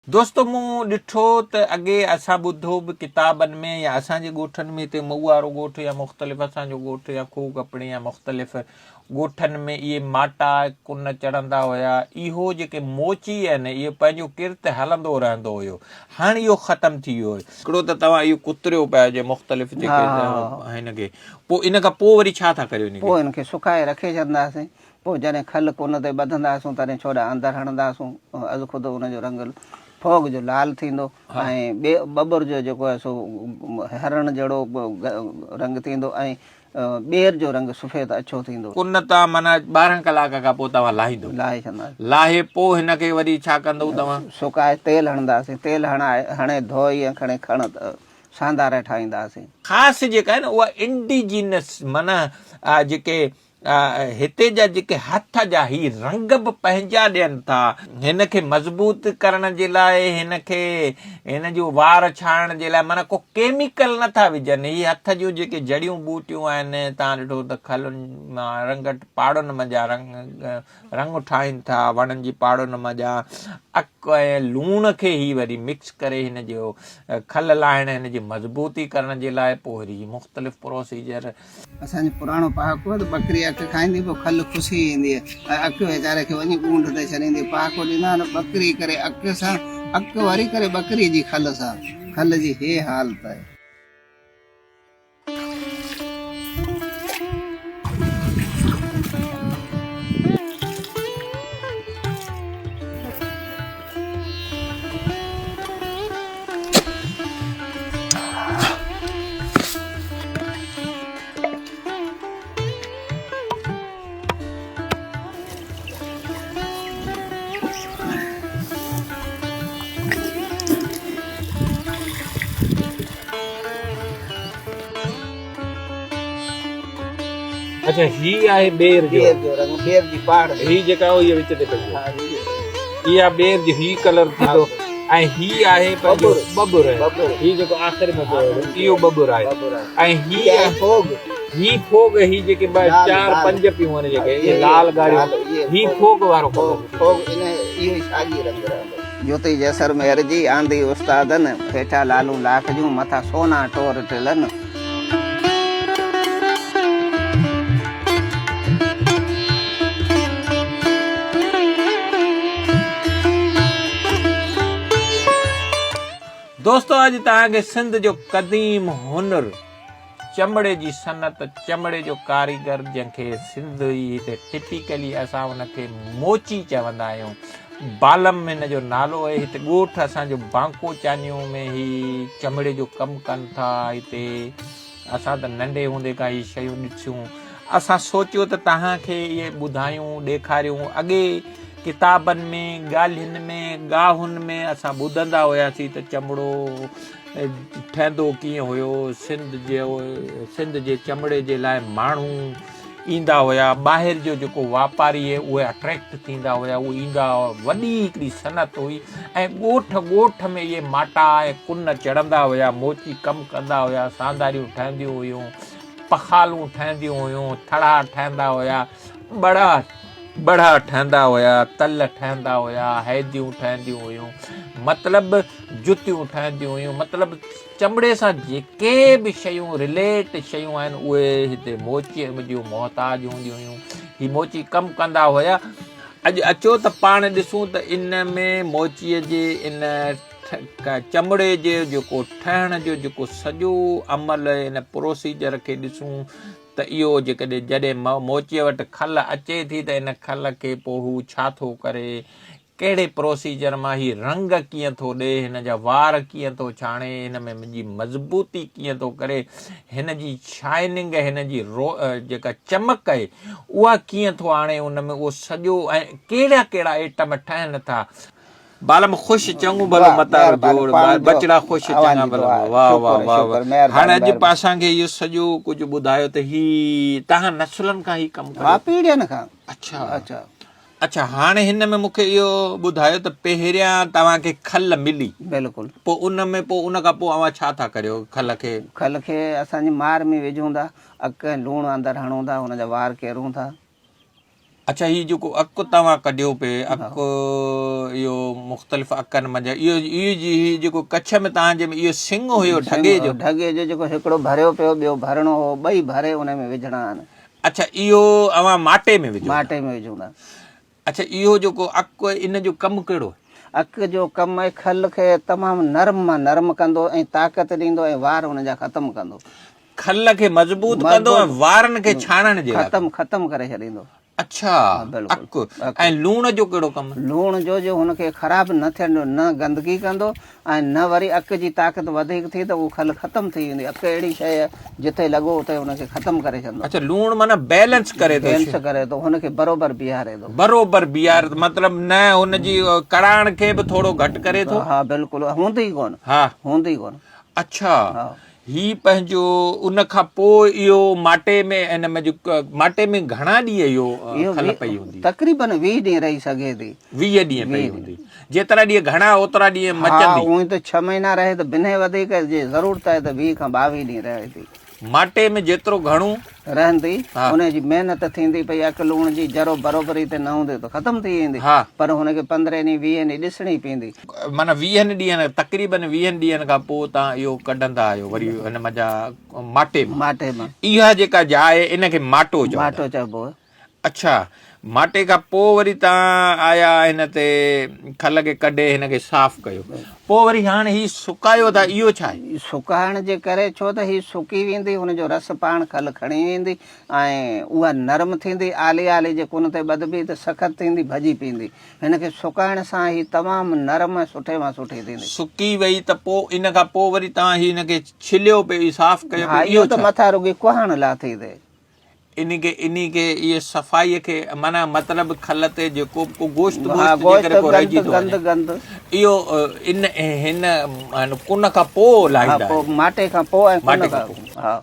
दोस्तो मूं ॾिठो त अॻे असां ॿुधो बि किताबनि में या असांजे ॻोठनि में हिते मऊ वारो ॻोठु या मुख़्तलिफ़ असांजो ॻोठु या खूह कपड़े या मुख़्तलिफ़ ॻोठनि में इहे माटा कुन चढ़ंदा हुया। इहो जेके मोची आहिनि इहो पंहिंजो किर्त हलंदो रहंदो हुयो। हाणे इहो ख़तमु थी वियो हिकिड़ो त तव्हां इहो कुतरियो पिया जे मुख़्तलिफ़ जेके हिन खे पोइ इन खां पोइ वरी छा था करियो? पोइ हिनखे सुकाए रखे छॾंदासीं। पोइ जॾहिं खल कुन ते ॿधंदासीं तॾहिं छोड़ा अंदरि हणंदासीं। अॼु ख़ुदि हुनजो रंग फोग जो लाल थींदो ऐं बबुर जो जेको आहे सो हरण जहिड़ो रंग थींदो ऐं ॿेर जो रंग सफ़ेद अछो थींदो। कुन तव्हां माना 12 कलाक खां पोइ तव्हां लाहींदो? लाहे छॾंदासीं। लाहे पोइ हिनखे वरी छा कंदव तव्हां? सुकाए तेल हणंदासीं। तेल हणे धोई ऐं खण सांधार ठाहींदासीं। ख़ासि जेका आहे न उहा इंडिजीनस माना जेके हिते जा जेके हथ जा ही रंग बि पंहिंजा ॾियनि था। हिनखे मज़बूत करण जे लाइ हिन जो वार छाइण जे लाइ माना को केमिकल नथा विझनि। हीअ हथ जूं जेके जड़ियूं बूटियूं आहिनि तव्हां ॾिठो त खलुनि मां रंग पाड़ुनि मज़ा रंग ठाहिनि था वणनि जी पाड़ुनि मज़ा अक ऐं लूण खे ई वरी मिक्स करे हिन जो खल लाहिण हिन जी मज़बूती करण जे लाइ पोइ वरी मुख़्तलिफ़ प्रोसीजर। असांजो पुराणो पहाको त बकरी अक खाईंदी पोइ खल ख़ुशी ईंदी आहे। अक वीचारे खे वञी ॻूंढ ते छॾींदी। पहाको ॾींदा न बकरी करे अक सां अक वरी करे बकरी जी खल सां। खल जी हे हालत आहे। अच्छा ही आहे ॿेर जो रंग ॿेर जी पाड़ ही जेका इहा विच ते पई इहा ॿेर जी ही कलर थींदो ऐं ही आहे बबुर ही जेको आख़िर में इहो बबुर आहे ऐं ही आहे फोग। ही फोग ही जेके 4-5 पियूं आहिनि जेके लाल ॻाढ़ियूं ही फोग वारो फोग इन इहो साॻी रंग रहंदो। ज्योति जैसलमेर जी आंधी उस्तादनि हेठा लालू लाख जूं मथा सोना टोर टिलनि। दोस्तों अॼु तव्हांखे सिंध जो क़दीम हुनर चमड़े जी सनत चमड़े जो कारीगर जंहिंखे सिंध ई हिते टिपिकली असां हुनखे मोची चवंदा आहियूं। बालम में हिन जो नालो आहे। हिते ॻोठु असांजो बांको चानियूं में ही चमड़े जो कमु कनि था। हिते असां त नंढे हूंदे खां इहे शयूं ॾिसियूं। असां सोचियो त तव्हांखे इहे ॿुधायूं ॾेखारियूं। अॻे किताबनि में ॻाल्हियुनि में गाहुनि में असां ॿुधंदा हुआसीं त चमड़ो ठहंदो कीअं हुयो। सिंध जे चमड़े जे लाइ माण्हू ईंदा हुया। ॿाहिरि जो जेको वापारी आहे उहे अट्रैक्ट थींदा हुया। उहे ईंदा वॾी हिकिड़ी सनत हुई ऐं ॻोठ में इहे माटा ऐं कुन चढ़ंदा हुया। मोची कमु कंदा हुया। सांधारियूं ठहंदियूं हुयूं। पखालूं ठहंदियूं हुयूं। थड़ा ठहंदा हुया। बड़ा ठहंदा हुया। तल ठहंदा हुया। हैदियूं ठहंदियूं हुयूं। मतिलबु जुतियूं ठहंदियूं हुयूं। मतिलबु चमड़े सां जेके बि शयूं रिलेट शयूं आहिनि उहे हिते मोचीअ जूं मोहताज हूंदियूं हुयूं। ही मोची कमु कंदा हुया। अॼु अचो त पाण ॾिसूं त इन में मोचीअ जे इन चमड़े जे जेको ठहण जो जेको सॼो अमल इन प्रोसीजर खे ॾिसूं त इहो जॾहिं मोचीअ वटि खल अचे थी त इन खल खे पोइ हू छा थो करे कहिड़े प्रोसीजर मां ही रंग कीअं थो ॾे हिन जा वार कीअं थो छाणे हिन में मुंहिंजी मज़बूती कीअं थो करे हिन जी शाइनिंग हिन जी जेका चमक आहे उहा कीअं थो आणे उन में उहो सॼो ऐं कहिड़ा कहिड़ा आइटम ठहनि था। बालम ख़ुशि चङो भलो मता जोड़ बचड़ा ख़ुशि चङा भलो। वाह वाह वाह। हाणे अॼु असांखे इहो सॼो कुझु ॿुधायो त ही तव्हां नसुलनि खां ही कमु कयो? पीढ़ियुनि खां। अच्छा अच्छा। हाणे हिन में मूंखे इहो ॿुधायो त पहिरियां तव्हांखे खल मिली। बिल्कुलु। पोइ उन खां पोइ अव्हां छा था करियो? खल खे असांजी मार में विझूं था। अक लूणु अंदरि हणूं था। हुनजा वार केरूं था। अच्छा हीउ जेको अकु तव्हां कढियो पिए अकु इहो मुख़्तलिफ़ अकनि मंझि इहो जेको कच्छ में तव्हांजे में इहो सिंग हुयो ढगे जो जेको हिकिड़ो भरियो पियो ॿियो भरणो हो ॿई भरे उन में विझणा आहिनि अच्छा इहो अवां माटे में विझो माटे में विझूं था अच्छा इहो जेको अकु इन जो कमु कहिड़ो अक जो कमु आहे खल खे तमामु नरम मां नरम कंदो ऐं ताक़त ॾींदो ऐं वार हुनजा ख़तमु कंदो खल खे मज़बूत कंदो ऐं वारनि खे छाणण जे लाइ ख़तमु करे छॾींदो अच्छा अकु ऐं लूण जो कहिड़ो कमु लूण जो हुनखे ख़राबु न थियणो न गंदगी कंदो ऐं न वरी अक जी ताक़त वधीक थी त उहो खल ख़तमु थी वेंदी अक अहिड़ी शइ आहे जिथे लॻो उते हुनखे ख़तमु करे छॾींदो अच्छा लूण माना बैलेंस करे थो हुनखे बरोबरु बीहारे थो बरोबरु बीहार मतिलबु न हुनजी कड़ाइण खे बि थोरो घटि करे थो हा बिल्कुलु हूंदी कोन हा हूंदी कोन अच्छा ही पंहिंजो उन खां पोइ इहो माटे में इन में माटे में घणा ॾींहं इहो खल पई हूंदी तक़रीबन 20 ॾींहं रही सघे थी 20 ॾींहं पई हूंदी जेतिरा ॾींहं घणा ओतिरा ॾींहं मचंदी उहो त 6 महीना रहे त बिने वधीक जे ज़रूरत आहे त 20 खां 22 ॾींहं रहे थी माटे में जेतिरो घणो रहंदी उनजी महिनत थींदी पई अक लूण जी जरो बरोबरी ते न हूंदी त ख़तमु थी वेंदी पर हुनखे 15 ॾींहं 20 ॾींहं ॾिसणी पवंदी माना 20 ॾींहं तक़रीबन 20 ॾींहंनि खां पोइ तव्हां इहो कढंदा आहियो वरी हिन मज़ा माटे मां इहा जेका जाइ इनखे माटो चइबो आहे अच्छा माटे खां पोइ वरी तव्हां आया हिन ते खल खे कढे हिनखे साफ़ कयो पोइ वरी हाणे हीउ सुकायो था इहो छा आहे सुकाइण जे करे छो त हीउ सुकी वेंदी हुनजो रस पाण खल खणी वेंदी ऐं उहा नरम थींदी आली आली जे कुन ते ॿधबी त सख़त थींदी भॼी पवंदी हिनखे सुकाइण सां हीउ तमामु नरम ऐं सुठे मां सुठी थींदी सुकी वई त पोइ इन खां पोइ वरी तव्हां हिनखे छिलियो पियो साफ़ कयो इहो त मथां रुॻी कुहण लाथी थिए इन के इहे सफ़ाईअ खे माना मतिलबु खल ते जेको गोश्त इहो इन हिन कुन खां पोइ लाहींदा माटे खां पोइ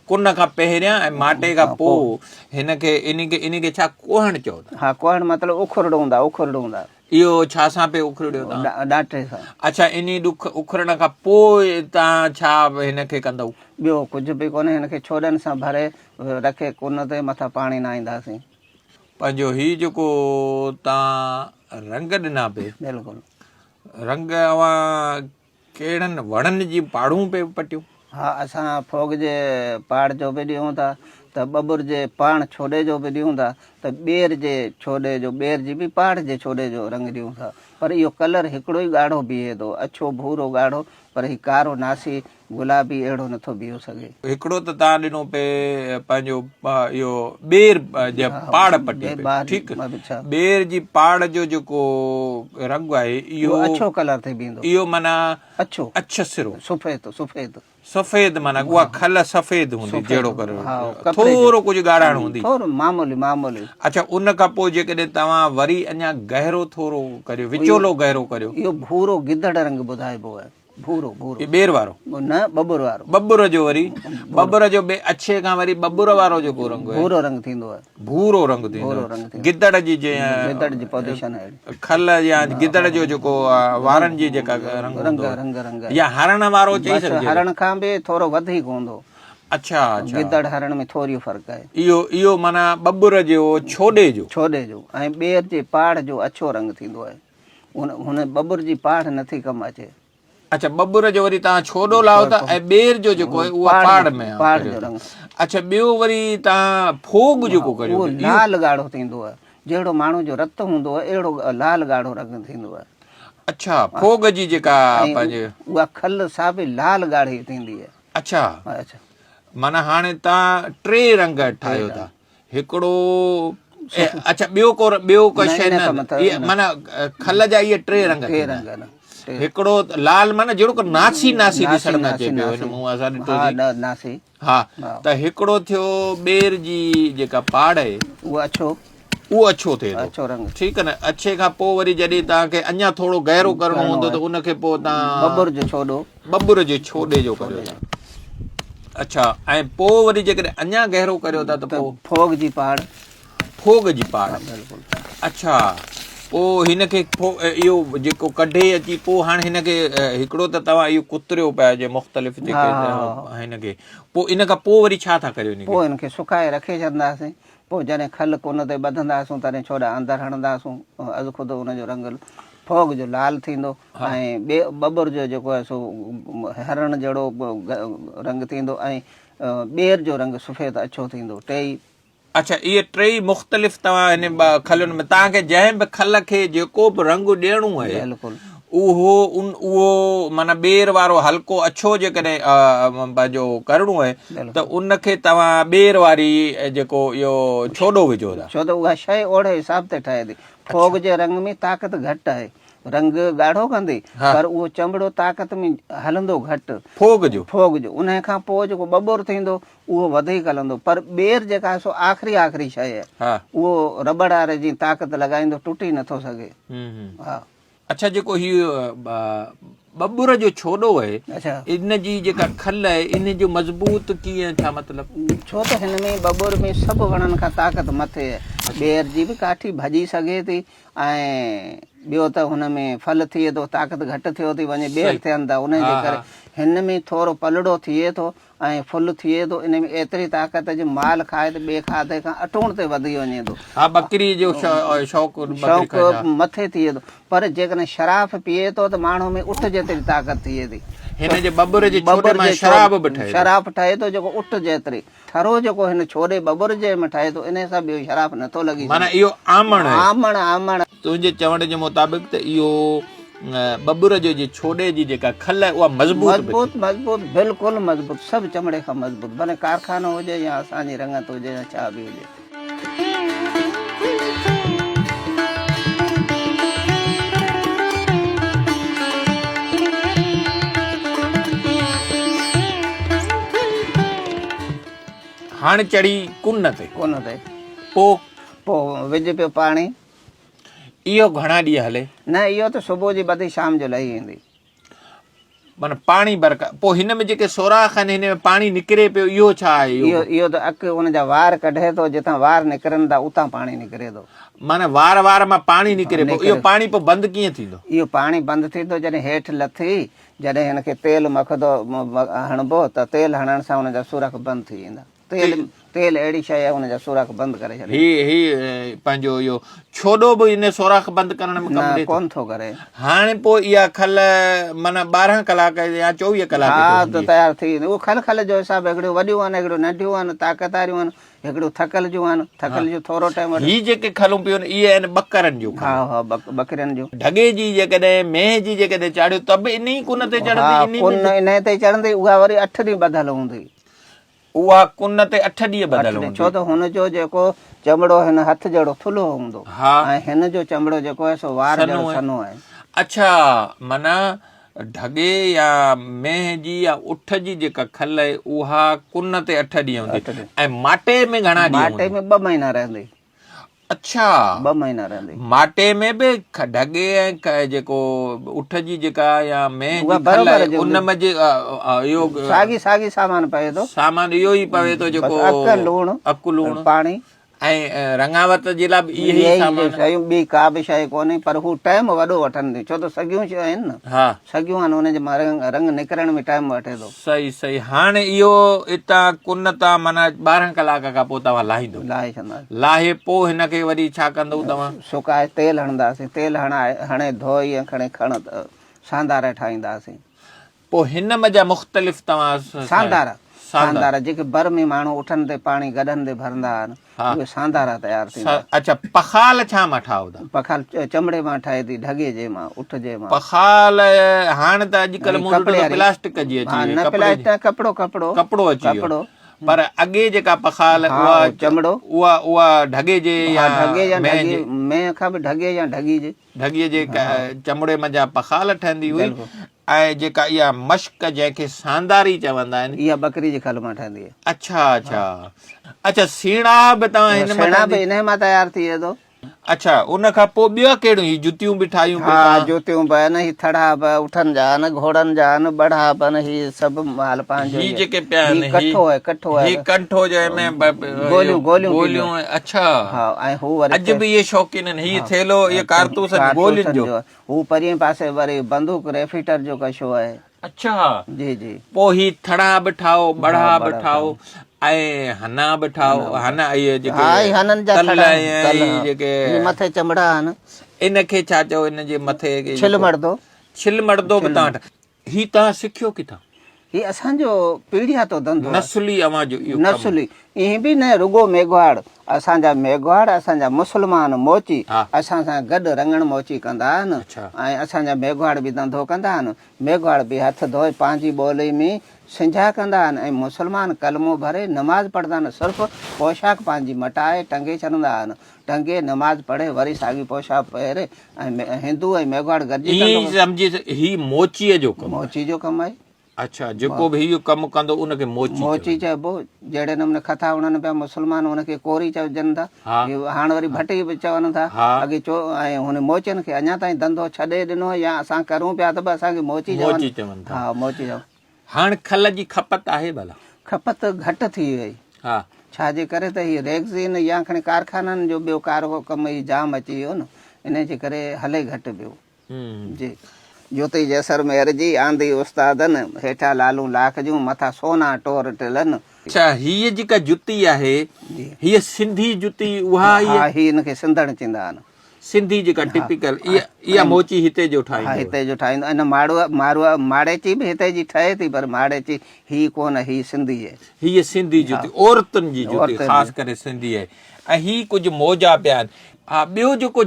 कुन खां पहिरियां ऐं माटे खां पोइ हिनखे इन छा कोहण चओ हा कोहण मतिलबु उखरड़ूंदा इहो छा सां पे उखरियो डाटे सां अच्छा इन उखरण खां पोइ तव्हां छा हिनखे कंदव ॿियो कुझु बि कोन्हे हिनखे छोॾनि सां भरे रखे कुन ते मथां पाणी न ईंदासीं पंहिंजो हीउ जेको तव्हां रंग ॾिना पिए बिल्कुलु रंग अवां कहिड़नि वणनि जी पाड़ूं पे पटियूं हा असां फोग जे पाड़ जो बि ॾियूं था त बबुर जे पाण छोॾे जो बि ॾियूं था त ॿेर जे छोॾे जो ॿेर जी बि पाड़ जे छोॾे जो रंग ॾियूं था पर इहो कलर हिकिड़ो ई ॻाढ़ो बीहे थो अछो भूरो ॻाढ़ो पर हीउ कारो नासी गुलाबी अहिड़ो नथो बीहो सघे हिकिड़ो त तव्हां ॾिनो पे पंहिंजो इहो ॿेर जे पाड़ पटी ठीकु ॿेर जी पाड़ जो जेको रंग आहे इहो अछो कलर थी बीहंदो इहो माना अछो सिरो सफ़ेद माना उहा खल सफ़ेद हूंदी जहिड़ो करे थोरो कुझु ॻाढ़ाइण हूंदी मामूली अच्छा उन खां पोइ जेकॾहिं तव्हां वरी अञा गहरो थोरो करियो विचोलो गहरो करियो इहो भूरो गिदड़ रंग ॿुधाइबो आहे भूरो ॿेर वारो न बबुर जो वरी बबुर जो अछे खां वरी बबुर वारो जेको रंग भूरो रंग थींदो आहे भूरो रंग थींदो गिदड़ जी पोजीशन आहे खल या गिदड़ जो जेको वारनि जी जेका रंग या हरण वारो चई सघिजे हरण खां बि थोरो वधीक हूंदो अच्छा गिदड़ हरण में थोरी फ़र्क़ु आहे इहो माना बबुर जो छोॾे जो ऐं ॿेर जे पाड़ जो अछो रंग थींदो आहे हुन बबुर जी पाड़ नथी कमु अचे अच्छा बबुर जो वरी तव्हां छोॾो लाओ था ऐं ॿेर जो जेको आहे उहा पाड़ में अच्छा ॿियो वरी तव्हां फोग जेको करियो लाल ॻाढ़ो थींदो आहे जहिड़ो माण्हू जो रतु हूंदो आहे अहिड़ो लाल ॻाढ़ो रंग थींदो आहे अच्छा फोग जी जेका पंहिंजे उहा खल सा बि लाल ॻाढ़ी थींदी आहे अच्छा माना हाणे तव्हां 3 रंग ठाहियो था हिकिड़ो अच्छा ॿियो को शइ न माना खल जा इहे 3 रंग हिकिड़ो लाल माना जहिड़ो को नासी ॾिसण में अचे पियो हिन मूं असां ॾिठो नासी हा त हिकिड़ो थियो ॿेर जी जेका पाड़ आहे उहो अछो थिए ठीकु आहे न अछे खां पोइ वरी जॾहिं तव्हांखे अञा थोरो गहरो करिणो हूंदो त उनखे पोइ तव्हां बबुर जे छोॾे जो करियो था अच्छा ऐं पोइ वरी जेकॾहिं अञा गहरो करियो था त पोइ फोग जी पाड़ अच्छा पोइ हिनखे इहो जेको कढे अची पोइ हाणे हिनखे हिकिड़ो त तव्हां इहो कुतरियो पिया जे मुख़्तलिफ़ जेके हिनखे पोइ इन खां पोइ वरी छा था करियो पोइ हिनखे सुकाए रखे छॾंदासीं पोइ जॾहिं खल कोन ते ॿधंदासूं तॾहिं छोड़ा अंदरि हणंदासूं अॼु ख़ुदि हुनजो रंग फोग जो लाल थींदो ऐं बबुर जो जेको आहे सो हरण जहिड़ो रंग थींदो ऐं ॿेर जो रंग सफ़ेद अछो थींदो टेई। अच्छा इहे टई मुख़्तलिफ़ तव्हां हिन खलुनि में तव्हांखे जंहिं बि खल खे जेको बि रंग ॾियणो आहे बिल्कुलु उहो माना ॿेर वारो हल्को अछो जेकॾहिं पंहिंजो करिणो आहे त उनखे तव्हां ॿेर वारी जेको इहो छोॾो विझो था। छो त उहा शइ ओड़े हिसाब ते ठहे थी। फोग जे रंग में ताक़त घटि आहे, रंग ॻाढ़ो कंदी पर उहो चमड़ो ताक़त में हलंदो घटि फोग जो उन खां पोइ जेको बबुर थींदो उहो वधीक हलंदो पर ॿेर जेका सो आख़िरी शइ आहे उहो रबड़ वारे जी ताक़त लॻाईंदो टुटी नथो सघे। हा अच्छा जेको हीउ बबुर जो छोॾो आहे इन जी जेका खल आहे इन जो मज़बूत कीअं छा मतिलबु? छो त हिन में बबुर में सभु वणनि खां ताक़त मथे आहे। ॿेर जी बि काठी भॼी सघे थी ऐं ॿियो त हुन में फल थिए थो ताक़त घटि थियो थी वञे ॿेर थियनि था उन जे करे हिन में थोरो पलड़ो थिए थो ऐं फुल थिए थो इन में एतिरी ताक़त जो माल खाए त ॿिए खाधे खां अटूण ते वधी वञे थो। बकरी जो शौक़ु मथे थिए थो पर जेकॾहिं शराब पीए थो त माण्हू में उठ जेतिरी ताक़त थिए थी। हिन जे बबुर जे छोॾे मां शराब ठहे थो जेको उठ जेतिरी थरो जेको हिन छोॾे बबुर जे में ठहे थो इन सां ॿियो शराब नथो लॻी माना इहो आमण तुंहिंजे चवण जे मुताबिक़ त इहो बबुर जो जे छोॾे जी जेका खल आहे उहा मज़बूत बिल्कुलु मज़बूत सभु चमड़े खां मज़बूत भले कारखानो हुजे या असांजी रंगत हुजे या छा बि हुजे। हाणे चढ़ी कुन ते पोइ विझ पियो पाणी। इहो घणा ॾींहं हले? न इहो त सुबुह जी बधी शाम जो लही ईंदी माना पाणी बरक़रार। पोइ हिन में जेके सोराख़ आहिनि हिन में पाणी निकिरे पियो इहो छा आहे? इहो त अक हुनजा वार कढे थो जितां वार निकिरनि था उतां पाणी निकिरे थो। माना वार मां पाणी निकिरे पियो। इहो पाणी पोइ बंदि कीअं थींदो? इहो पाणी बंदि थींदो जॾहिं हेठि लथी जॾहिं हिनखे तेल मखंदो हणिबो त तेल हणण सां हुनजा सुराख बंदि थी वेंदा। तेल अहिड़ी शइ आहे हुनजा सुराख बंदि करे छॾे। ही पंहिंजो इहो छोॾो बि इन सोराख बंदि करण में कमु ॾिए कोन थो करे। हाणे पोइ इहा खल माना 12 कलाक या 24 कलाक हा त तयारु थी वेंदी। उहो खल जो हिसाब हिकिड़ियूं वॾियूं आहिनि हिकिड़ियूं नंढियूं आहिनि ताक़त वारियूं आहिनि हिकिड़ियूं थकल जूं आहिनि थकल जूं थोरो टाइम। ही जेके खलूं पियूं आहिनि इहे आहिनि बकरनि जूं। हा बकरियुनि जूं। ढगे जी जेकॾहिं मेंह जी जेकॾहिं चाढ़ियो त बि इन ई कुन ते चढ़ंदी? कुन इन ते चढ़ंदी उहा वरी 8 ॾींहं ॿधल हूंदी। उहा कुन ते 8 ॾींहं ॿधल हूंदी। छो त हुनजो जेको चमड़ो हिन हथ जहिड़ो थुल्हो हूंदो ऐं हिन जो चमड़ो जेको आहे सो वार जहिड़ो सनो आहे। अच्छा माना ढगे या मेंह जी या उठ जी जेका खल आहे उहा कुन ते 8 ॾींहं हूंदी ऐं माटे में घणा ॾींहं? माटे में 2 महीना रहंदी। अच्छा 2 महीना रहंदी। माटे में बि ढगे ऐं जेको उठ जी जेका या मेंह जी खल आहे उन में इहो साॻी सामान पए थो। सामान इहो ई पवे थो जेको अक लूणु पाणी ऐं रंगावत जे लाइ बि इहे सामान शयूं ॿी का बि शइ कोन्हे पर हू टाइम वॾो वठंदी छो त सॻियूं शयूं आहिनि न। सॻियूं आहिनि हुनजे रंग निकिरण में टाइम वठे थो। सही हाणे इहो हितां कुन तां माना 12 कलाक खां पोइ तव्हां लाहे छॾंदा। लाहे पोइ हिनखे वरी छा कंदव तव्हां? सुकाए तेल हणंदासीं। तेल हणे धोई खणे सांधारा ठाहींदासीं। पोइ हिन मज़ा मुख़्तलिफ़ तव्हां सांधारा जेके बर में माण्हू उठनि ते पाणी गॾनि ते भरंदा आहिनि उहे सांधारा तयारु थींदा। अच्छा पखाल छा मां ठाहो था? पखाल चमड़े मां ठाहे थी ढगे जे मां उठ जे मां। पखाल हाणे त अॼुकल्ह प्लास्टिक जी अची न प्लास्टिक कपिड़ो अची वियो पर अॻे जेका पखाल उहा चमड़ो उहा ढगे जे या मेंह खां बि ढगे या ढगीअ जे चमड़े मज़ा पखाल ठहंदी हुई ऐं जेका इहा मश्क जंहिंखे सांधारी चवंदा आहिनि इहा बकरी जी खल मां ठहंदी आहे। अच्छा सीणा बि तव्हां हिन मां तयारु थिए थो। अच्छा उन खां पोइ ॿियो कहिड़ियूं जुतियूं बि ठाहियूं? जुतियूं बि आहिनि ही थड़ा बि उठनि जा आहिनि घोड़नि जा आहिनि बड़ा बि आहिनि ही सभु माल पंहिंजो जेके पिया आहिनि कंठो जंहिंमें गोलियूं। अच्छा ऐं हू वरी अॼु बि इहे शौक़ीन आहिनि ही थेलो इहे कारतूस गोलियुनि जो। हू परीं पासे वरी बंदूक रेफिटर जो कशो आहे। अच्छा जी पोइ ही थड़ा बि ठाहो बड़ा बि ठाहो ऐं हना बि ठाहो हना इहे जेके हा हननि जा तल थड़ा ऐं तल, इहे जेके इहे मथे चमड़ा आहिनि इनखे छा चओ इन जे मथे छिल मर्दो छिल मर्दो बि तव्हां ही तव्हां सिखियो किथां ही असांजो पीढ़िया तो धंधो आहे नस्ली अवां जो इहो कमु नस्ली ईअं बि न रुगो मेघवाड़ असांजा मेघवाड़ असांजा मुस्लमान मोची हा। असां सां गॾु रंगण मोची कंदा आहिनि अच्छा। ऐं असांजा मेघवाड़ बि धंधो कंदा आहिनि मेघवाड़ बि हथ धोए पंहिंजी ॿोली में सिंझा कंदा आहिनि ऐं मुस्लमान कलमो भरे नमाज़ पढ़ंदा आहिनि सिर्फ़ु पोशाक पंहिंजी मटाए टंगे छॾंदा आहिनि टंगे नमाज़ पढ़े वरी साॻी पोशाक पहिरे ऐं हिंदू ऐं मेघवाड़ गॾिजी ईअं ई सम्झी ही मोचीअ जो कमु मोची जो कमु आहे अच्छा जेको बि इहो कमु कंदो उनखे मोची मोची चइबो जहिड़े नमूने कथा उणनि पिया मुस्लमान हुनखे कोरी चवजनि था हा। हाणे वरी भटी बि चवनि था हा। अॻे ऐं हुन मोचियुनि खे अञा ताईं धंधो छॾे ॾिनो या असां करूं पिया त बि असांखे मोची मोची चवनि चवनि था हा मोची चवनि हाणे खल जी खपत आहे भला खपत घटि थी वई हा छाजे करे त हीअ रेगज़ीन या खणी कारखाननि जो ॿियो कारो कमु ई जाम अची वियो न इन जे करे हले घटि पियो जी ज्योति जैसलमेर जी आंधी उस्तादनि हेठां लालू लाख जूं मथां सोना टोर टिलनि अच्छा हीअ जेका जुती आहे हीअ सिंधी जुती उहा ई हा ही हिनखे सिंधण चवंदा आहिनि सिंधी जेका टिपिकल इहा मोची हिते जो हा ठाहींदो हिते जो ठाहींदो अने माड़वा माड़ेची बि हिते जी ठहे थी पर माड़ेची ही कोन ही सिंधी आहे हीअ सिंधी जुती औरतुनि जी जुती ख़ासि करे सिंधी आहे ऐं ही कुझु मोजा पिया आहिनि हा ॿियो जेको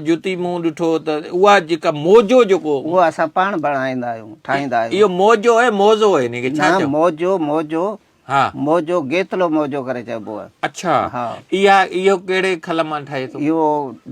जुती मूं ॾिठो त उहा जेका मोजो जेको उहो असां पाण बणाईंदा आहियूं ठाहींदा आहियूं इहो मोजो आहे मोज़ो आहे हिनखे छा न चओ मोजो हा मोजो गेतलो मोजो करे चइबो आहे अच्छा हा इहो कहिड़े खल मां ठहे थो इहो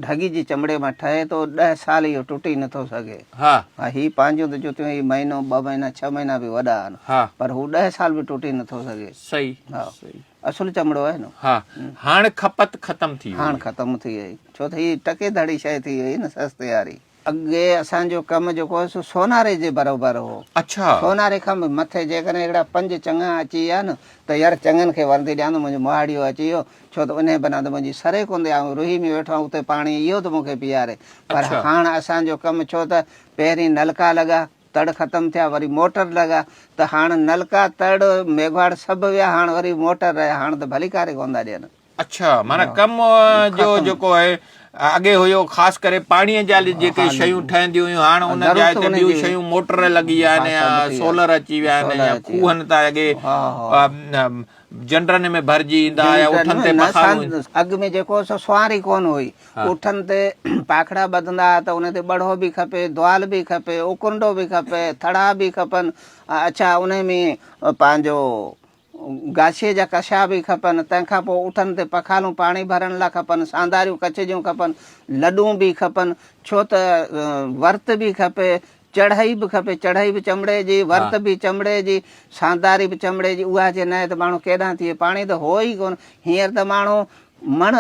ढगी जी चमड़े मां ठहे थो 10 साल इहो टुटी नथो सघे हा हा ही पंहिंजो त जुतियूं ही महीनो 2 महीना 6 महीना बि वॾा आहिनि हा पर हू 10 साल बि टुटी नथो सघे सही हा सही असुल चमड़ो आहे न हा हाणे खपत ख़तम थी हाणे ख़तमु थी वई छो त हीअ टके धड़ी शइ थी वई न सस्ते वारी अॻे असांजो कमु जेको आहे सो सोनारे जे बराबरि हो अच्छा सोनारे खां बि मथे जेकॾहिं हिकिड़ा 5 चङा अची विया न त यार चङनि खे वरंदी ॾियां मुंहिंजो मोहाड़ियो अची वियो छो त उन बिना त मुंहिंजी सरे कोन आऊं रुही में वेठो आहियां उते पाणी इहो त मूंखे पीआरे पर हाणे असांजो कमु छो त पहिरीं नलका लॻा तड़ ख़तमु थिया वरी मोटर लॻा त हाणे नलका तड़ मेघवाड़ सभु विया हाणे वरी मोटर रहिया हाणे त भली कारे कोन था ॾियनि अच्छा माना कमु जो जेको आहे अॻे हुयो ख़ासि करे पाणीअ जा जेके शयूं ठहंदियूं हुयूं हाणे उन जाइ ते ॿियूं शयूं मोटर लॻी विया आहिनि सोलर अची विया आहिनि खूहनि तां अॻे जनरनि में भरिजी ईंदा हुया उठनि ते पखारूं अॻु में जेको सो सुवारी कोन हुई उठनि ते पाखड़ा ॿधंदा त उन ते बड़ो बि खपे द्वाल बि खपे उकुंडो बि खपे थड़ा बि खपनि अच्छा उन में पंहिंजो गाछीअ जा कछा बि खपनि तंहिंखां पोइ उठनि ते पखालूं पाणी भरण लाइ खपनि सांदारियूं कच्छ जूं खपनि लॾूं बि खपनि छो त वर्त बि खपे चढ़ाई बि खपे चढ़ाई बि चमड़े जी वर्त बि चमड़े जी सांदारी बि चमड़े जी उहा जे न त माण्हू केॾां थिए पाणी त हो ई कोन हींअर त माण्हू मण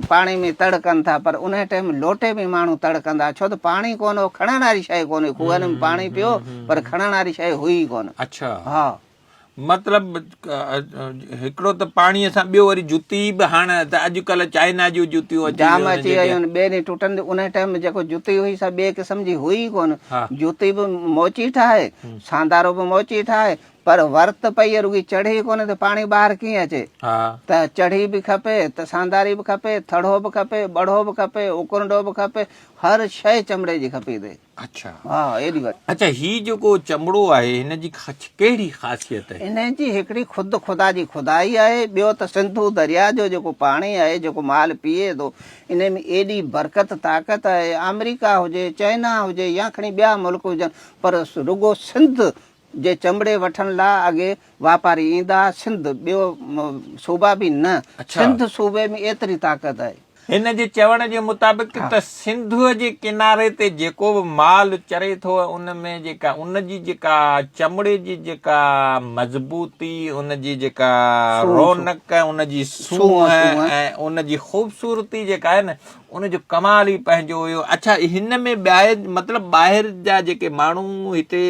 पाणी में तड़ कनि था पर उन टाइम लोटे में माण्हू तड़ कंदा छो त पाणी कोन हो खणण वारी शइ कोन्हे खूहनि में पाणी पियो पर खणण वारी शइ हुई कोन अच्छा हा मतिलबु हिकिड़ो त पाणीअ सां ॿियो वरी जुती बि हाणे त अॼुकल्ह चाइना जूं जुतियूं जाम अची वियूं आहिनि ॿिए ॾींहुं टुटंदी उन टाइम जेको जुती हुई सा ॿिए क़िस्म जी हुई कोन जुती बि मोची ठाहे सांदारो बि मोची ठाहे पर वर्त पई रुगी चढ़ी कोन्हे त पाणी ॿाहिरि कीअं अचे त चढ़ी बि खपे त सांदारी बि खपे थड़ो बि खपे बड़ो बि खपे उकुंडो बि खपे हर शइ चमड़े जी खपी अथई अच्छा हा एॾी वॾी अच्छा ही जेको चमड़ो आहे हिन जी कहिड़ी ख़ासियत आहे इन जी हिकिड़ी ख़ुदि ख़ुदा जी खुदाई आहे ॿियो त सिंधू दरिया जो जेको पाणी आहे जेको माल पीए थो इन में एॾी बरकत ताक़त आहे अमेरिका हुजे चाइना हुजे या खणी ॿिया मुल्क हुजनि पर रुगो सिंध जे चमड़े वठण लाइ अॻे वापारी ईंदा सिंध ॿियो सूबा बि न सिंध सूबे में एतिरी ताक़त आहे हिन जे चवण जे मुताबिक़ त सिंधूअ जे किनारे ते जेको बि माल चरे थो उन में जेका उन जी जेका चमड़े जी जेका मज़बूती उन जी जेका रौनक उन जी सूंहं ऐं उन जी ख़ूबसूरती जेका आहे न उन जो कमाल ई पंहिंजो हुयो अच्छा हिन में ॿाहिरि मतिलबु ॿाहिरि जा जेके माण्हू हिते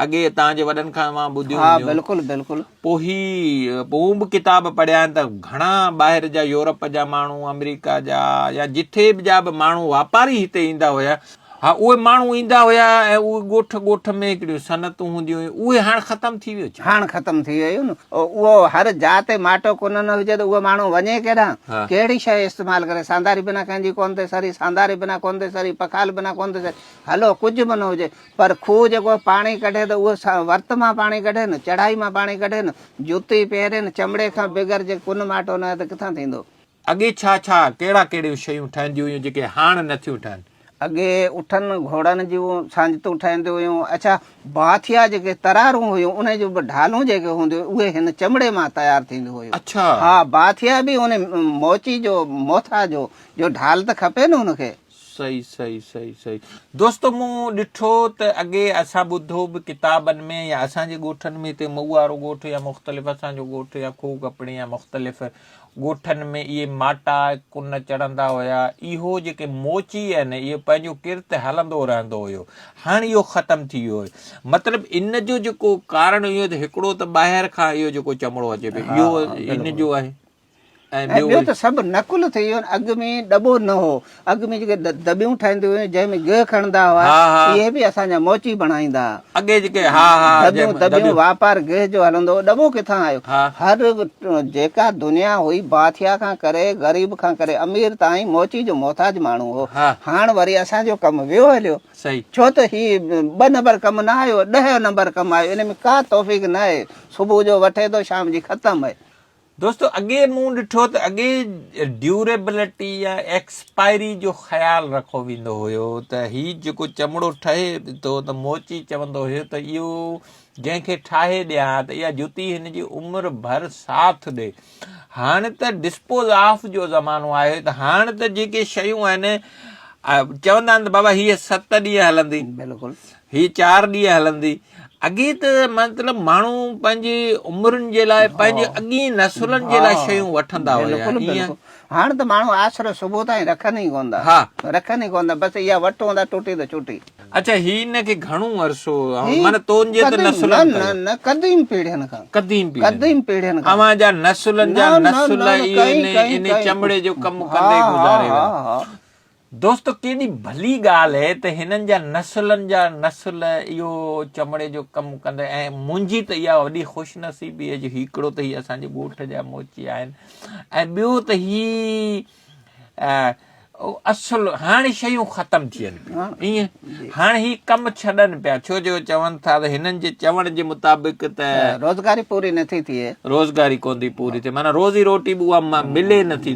अॻे तव्हांजे वॾनि खां मां ॿुधियो बिल्कुलु बिल्कुलु पोइ बि किताब पढ़िया आहिनि त घणा ॿाहिरि जा यूरोप जा माण्हू अमेरिका जा या जिथे बि जा बि माण्हू वापारी हिते ईंदा हुया हा उहे माण्हू ईंदा हुया ऐं उहे ॻोठ ॻोठ में हिकिड़ियूं सनतूं हूंदियूं हुयूं उहे हाणे ख़तमु थी वियो छा? हाणे ख़तमु थी वियूं न। उहो हर जाते माटो कुन न हुजे त उहो माण्हू वञे केॾां, कहिड़ी शइ इस्तेमालु करे। सांदारी बिना कंहिंजी कोन थी सरी, सांदारी बिना कोन थी सरी, पखाल बिना कोन थी सरी, हलो कुझु बि न हुजे, पर खूह जेको पाणी कढे त उहो वर्त मां पाणी कढे न, चढ़ाई मां पाणी कढे न, जूती पहिरे न, चमड़े खां बग़ैर जे कुन माटो न आहे त किथां थींदो। अॻे छा छा कहिड़ा कहिड़ियूं शयूं ठहंदियूं हुयूं जेके हाणे नथियूं ठहनि? अॻे उठनि घोड़नि जूं सांजतूं ठहंदियूं हुयूं। अच्छा, बाथिया जेके तरारूं हुयूं उन जूं बि ढालूं जेके हूंदियूं उहे हिन चमड़े मां तयारु थींदियूं हुयूं। अच्छा, हा, बाथिया बि उन मोची जो मोथा जो ढाल त खपे न हुनखे। सही सही सही सही। दोस्तो मूं ॾिठो त अॻे असां ॿुधो बि किताबनि में या असांजे ॻोठनि में हिते मऊ वारो ॻोठु या मुख़्तलिफ़ असांजो ॻोठु या खूह कपड़े या मुख़्तलिफ़ ॻोठनि में इहे माटा कुन चढ़ंदा हुया। इहो जेके मोची आहिनि इहो पंहिंजो किर्त हलंदो रहंदो हुयो। हाणे इहो ख़तमु थी वियो आहे। मतिलबु इन जो जेको कारण इहो त हिकिड़ो त ॿाहिरि खां इहो जेको चमड़ो अचे पियो इहो इन जो आहे ऐं ॿियो त सभु नकुल थी वियो। अॻु में दॿो न हो। अॻु में जेके दॿियूं ठहंदियूं हुयूं जंहिंमें गिह खणंदा हुआ, इहे बि असांजा मोची बणाईंदा अॻे जेके। हा हा, दॿियूं वापार गिह जो हलंदो हो। दॿो किथां आयो? हर जेका दुनिया हुई बाथिया खां करे ग़रीब खां करे अमीर ताईं मोची जो मोहताज माण्हू हो। हाणे वरी असांजो कमु वियो हलियो। सही, छो त ही 2 नंबर कमु न आयो, 10 नंबर कमु आयो। इन में का तौफ़ीक़ न आहे। सुबुह जो वठे थो, शाम जी ख़तमु आहे। दोस्तो अॻे मूं ॾिठो त अॻे ड्यूरेबिलिटी या एक्सपायरी जो ख़्यालु रखो वेंदो हुयो त हीउ जेको चमड़ो ठहे थो त मोची चवंदो हुयो त इहो जंहिंखे ठाहे ॾियां त इहा जुती हिन जी उमिरि भर साथ ॾे। हाणे त डिस्पोज ऑफ जो ज़मानो आहे त हाणे त जेके शयूं आहिनि चवंदा आहिनि त बाबा हीअ 7 ॾींहं हलंदी, बिल्कुलु हीअ 4 ॾींहं हलंदी। अॻे त मतिलबु माण्हू पंहिंजे उमिरियुनि जे लाइ पंहिंजे अॻी नसुलनि जे लाइ शयूं वठंदा हुया। हाणे त माण्हू आसरो सुबुह ताईं रखनि ई कोन था। रखनि ई कोन था, बसि इहा वठूं था, टुटी त छुटी। अच्छा, ही हिनखे घणो अरसो माना तोंजे त न क़दीम पीढ़ियुनि खां, क़दीम पीढ़ियुनि खां अवां जा नसुलनि जा नसुल इन चमड़े जो कमु कंदे गुज़ारे विया। दोस्तो केॾी भली ॻाल्हि आहे त हिननि जा नसुलनि जा नसुल इहो चमड़े जो कमु कंदा। ऐं मुंहिंजी त इहा वॾी ख़ुशनसीबी आहे जो हिकिड़ो त हीअ असांजे ॻोठ जा मोची आहिनि ऐं ॿियो त ही असुलु। हाणे शयूं ख़तमु थी वञनि ईअं। हाणे ही कमु छॾनि पिया छो जो चवनि था त हिननि जे चवण जे मुताबिक़ त रोज़गारी पूरी नथी थिए। रोज़गारी कोन थी पूरी थिए, माना रोज़ी रोटी बि उहा मिले नथी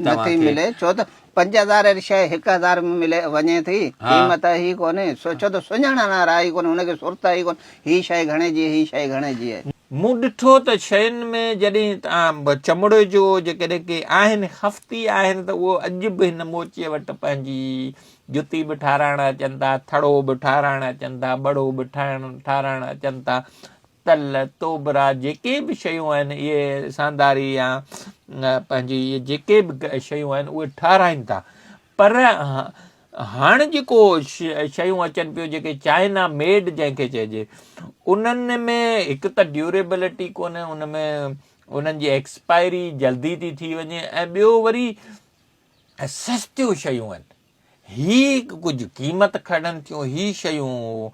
मिले। छो त 5000 शइ 1000 में मिले वञे थी। क़ीमत ही कोन्हे। छो त सुञाण रही कोन्हे, हुनखे सुरत ई कोन ही शइ घणे जी, ही शइ घणे जी आहे। मूं ॾिठो त शयुनि में जॾहिं तव्हां चमड़े जो जेकॾहिं के आहिनि हफ़्ती आहिनि त उहो अॼु बि हिन मोचीअ वटि पंहिंजी जुती बि ठाराइण अचनि था, थड़ो बि ठाराइण अचनि था, बड़ो बि ठाराइण अचनि था। तल तोबरा जेके बि शयूं आहिनि इहे सांदारी या पंहिंजी इहे जेके बि शयूं आहिनि उहे ठाराइनि था। पर हाणे जेको शयूं अचनि पियूं जेके चाइना मेड जंहिंखे चइजे, उन्हनि में हिकु त ड्यूरेबिलिटी कोन्हे, उनमें उन्हनि जी एक्सपायरी जल्दी थी वञे ऐं ॿियो वरी सस्तियूं शयूं आहिनि। ही कुझु क़ीमत खणनि थियूं ही शयूं।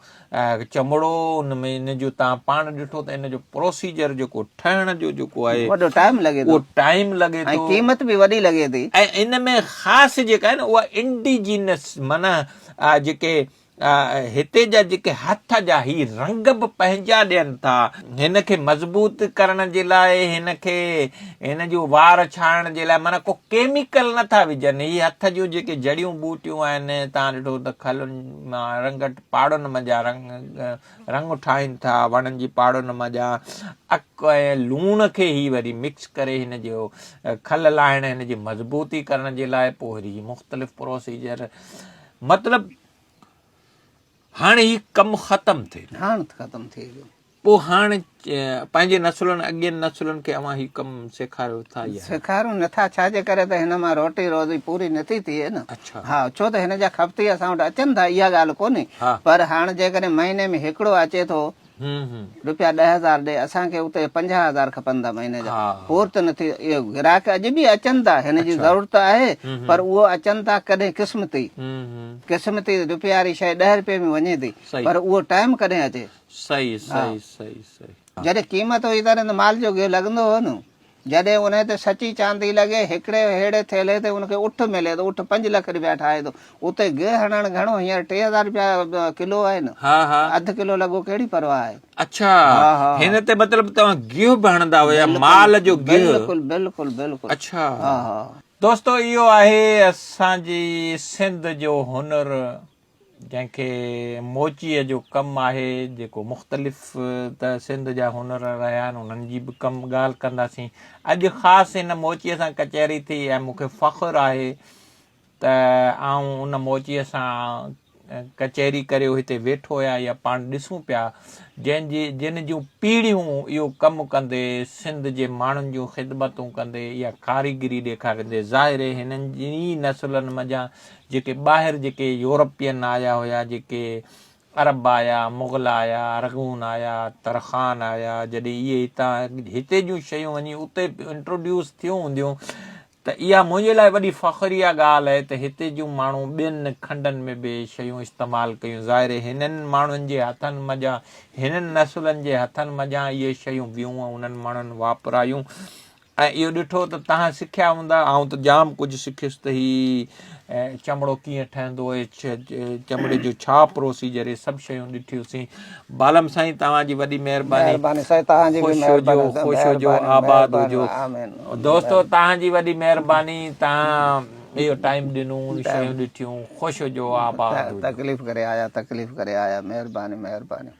चमड़ो उन में इन जो तव्हां पाण ॾिठो त इन जो प्रोसीजर जेको ठहण जो जेको आहे वॾो टाइम लॻे थो, उहो टाइम लॻे थो, क़ीमत बि वॾी लॻे थी। ऐं इन में ख़ासि जेका आहे न उहा इंडिजीनस माना जेके हिते जा जेके हथ जा ही रंग बि पंहिंजा ॾियनि था। हिनखे मज़बूत करण जे लाइ हिन जो वार छाइण जे लाइ माना को केमिकल नथा विझनि। ही हथ जूं जेके जड़ियूं बूटियूं आहिनि तव्हां ॾिठो त खलुनि मां रंग पाड़ुनि मज़ा रंग ठाहिनि था, वणनि जी पाड़ुनि मज़ा अक ऐं लूण खे ही वरी मिक्स करे हिन जो खल लाहिण हिन जी मज़बूती करण जे लाइ पोइ वरी मुख़्तलिफ़ प्रोसीजर। मतिलबु हाणे ही कमु ख़तमु थिए, हाणे ख़तमु थी वियो। पोइ हाणे पंहिंजे नसुलनि अॻियनि नसुलनि खे अवां ही कमु सेखारियो था? सेखारियूं नथा, छाजे करे त हिन मां रोटी रोज़ी पूरी नथी थिए न। हा, छो त हिन जा खपती असां वटि अचनि था, इहा ॻाल्हि कोन्हे। पर हाणे जेकॾहिं महीने में हिकिड़ो अचे थो रुपया 10,000 ॾे असांखे उते 50,000 खपंदा महीने जा हा। पोर त नथी इहो ग्राहक अॼु बि अचनि था हिन जी ज़रूरत आहे पर उहो अचनि था कॾहिं क़िस्मती क़िस्मती रुपया वारी शइ 10 रुपये में वञे थी सही। पर उहो टाइम कॾहिं अचे सही सही सही सही जॾहिं क़ीमत हुई त माल जो गिह लॻंदो हो न जॾहिं उन ते सची चांदी लॻे हिकिड़े अहिड़े थेले ते उनखे उठ मिले थो उठ 5 लख रुपया ठाहे थो उते गिह हणणु घणो हींअर 3,000 रुपया किलो आहे न हा हा अधु किलो लॻो कहिड़ी परवाह आहे अच्छा हिन ते मतिलबु तव्हां गिह बि हणंदा हुया माल जो गिह बिल्कुलु बिल्कुलु बिल्कुलु अच्छा हा हा दोस्तो इहो आहे असांजी सिंध जो हुनर जंहिंखे मोचीअ जो कमु आहे जेको मुख़्तलिफ़ त सिंध जा हुनर रहिया आहिनि उन्हनि जी बि कमु ॻाल्हि कंदासीं अॼु ख़ासि हिन मोचीअ सां कचहरी थी ऐं मूंखे फ़ख़ुरु आहे त आउं उन मोचीअ सां कचहरी करे हिते वेठो आहियां या पाण ॾिसूं पिया जिन जूं पीढ़ियूं इहो कमु कंदे सिंध जे माण्हुनि जूं ख़िदमतूं कंदे या कारीगिरी ॾेखारींदे ज़ाहिर हिननि जी नसुलनि मंझां जेके ॿाहिरि जेके यूरोपियन आया हुया जेके अरब आया मुग़ल आया अरगून आया तरखान आया जॾहिं इहे हिते जूं शयूं वञी उते इंट्रोड्यूस थियूं हूंदियूं त इहा मुंहिंजे लाइ वॾी फ़ख़्री ॻाल्हि आहे त हिते जूं माण्हू ॿियनि खंडनि में बि शयूं इस्तेमालु कयूं ज़ाहिर हिननि माण्हुनि जे हथनि मंझां हिननि नसुलनि जे हथनि मंझां इहे शयूं वियूं उन्हनि माण्हुनि वापरायूं ऐं इहो ॾिठो त तव्हां सिखिया हूंदा ऐं त जाम कुझु सिखियुसि त ही चमड़ो कीअं ठहंदो आहे चमड़े जो छा प्रोसीजर आहे सभु शयूं ॾिठियूंसीं बालम साईं तव्हांजी वॾी महिरबानी ख़ुशि हुजो आबाद हुजो दोस्तो तव्हांजी वॾी महिरबानी तव्हां इहो टाइम ॾिनो शयूं ॾिठियूं ख़ुशि हुजो आबाद तकलीफ़ करे आया महिरबानी महिरबानी